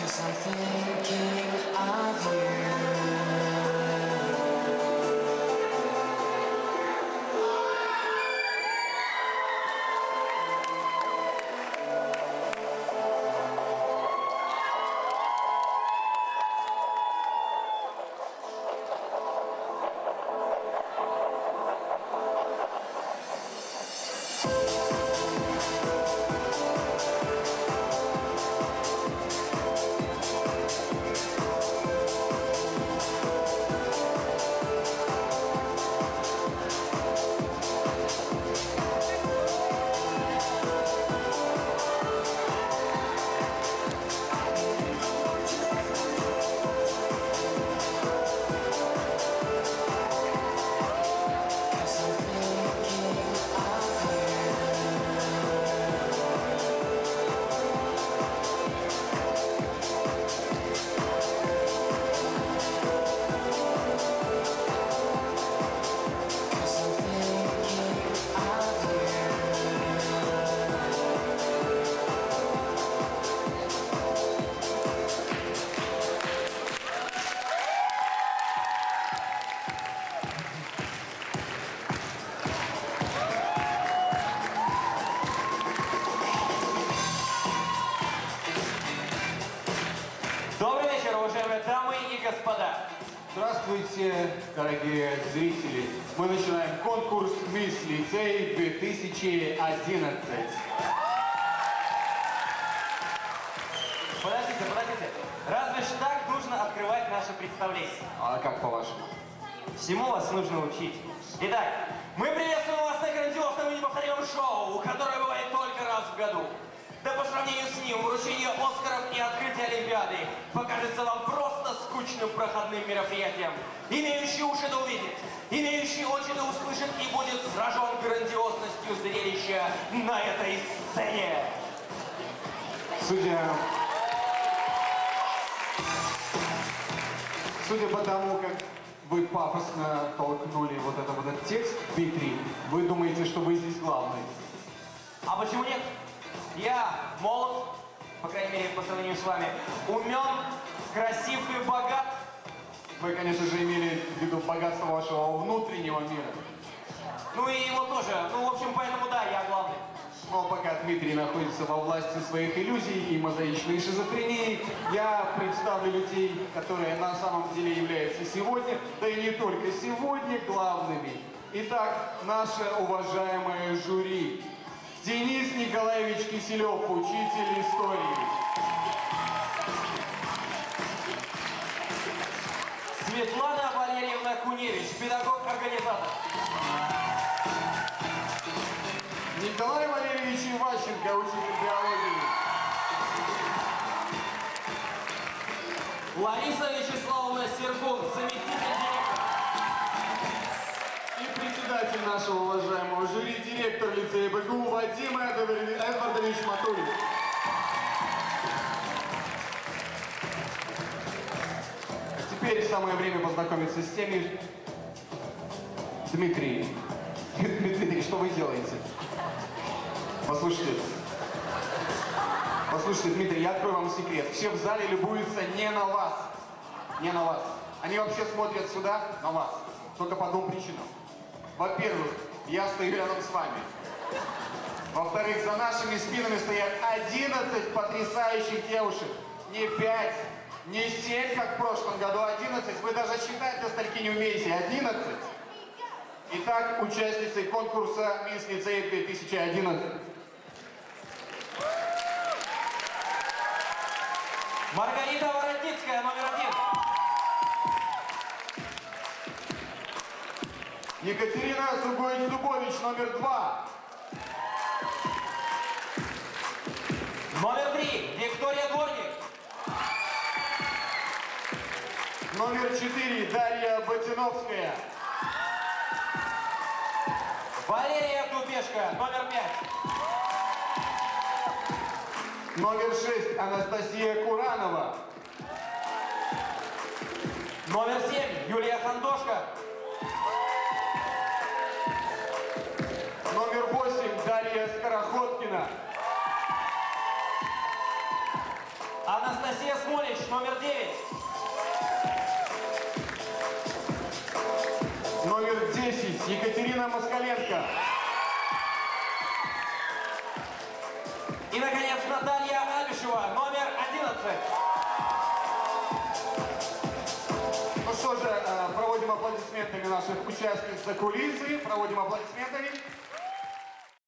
'Cause I'm thinking of you. Добрый вечер, уважаемые дамы и господа. Здравствуйте, дорогие зрители. Мы начинаем конкурс «Мисс Лицей 2011». Подождите. Разве ж так нужно открывать наше представление? А как по-вашему? Всему вас нужно учить. Итак, мы приветствуем вас на грандиозном и неповторимом шоу, которое бывает только раз в году. Да по сравнению с ним вручение Оскаров и открытие Олимпиады покажется вам просто скучным проходным мероприятием. Имеющий уши да увидит, имеющий очи да услышит и будет сражен грандиозностью зрелища на этой сцене. Судя по тому, как вы пафосно толкнули вот этот текст, Дмитрий, вы думаете, что вы здесь главный? А почему нет? Я молод, по крайней мере, по сравнению с вами, умен, красив и богат. Вы, конечно же, имели в виду богатство вашего внутреннего мира. Ну и его тоже. Ну, в общем, поэтому да, я главный. Но пока Дмитрий находится во власти своих иллюзий и мозаичной шизофрении, я представлю людей, которые на самом деле являются сегодня, да и не только сегодня, главными. Итак, наше уважаемое жюри. Денис Николаевич Киселев, учитель истории. Светлана Валерьевна Куневич, педагог-организатор. Николай Валерьевич Иващенко, учитель биологии. Лариса Вячеславовна Сергун, заместитель директора. И председатель нашего уважаемого жюри, директор лицея БГУ Вадим Эдвардович Матулин. Теперь самое время познакомиться с теми... Дмитрий, что вы делаете? Послушайте, Дмитрий, я открою вам секрет. Все в зале любуются не на вас. Не на вас. Они вообще смотрят сюда, на вас. Только по двум причинам. Во-первых, я стою рядом с вами. Во-вторых, за нашими спинами стоят 11 потрясающих девушек. Не 5, не 7, как в прошлом году, 11. Вы даже считать до стольки не умеете. 11. Итак, участницы конкурса «Мисс Лицей 2011». Маргарита Воротницкая, номер 1. Екатерина Сугоич-Зубович, номер 2. Номер 3. Виктория Дворник. Номер 4. Дарья Ботиновская. Валерия Дубешко, номер 5. Номер 6. Анастасия Куранова. Номер 7. Юлия Хандошко. Номер 8. Дарья Скороходкина. Анастасия Смолич, номер 9. Номер 10. Екатерина Москаленко. И, наконец, Наталья Абишева, номер 11. Ну что же, проводим аплодисментами наших участниц за кулисы. Проводим аплодисментами.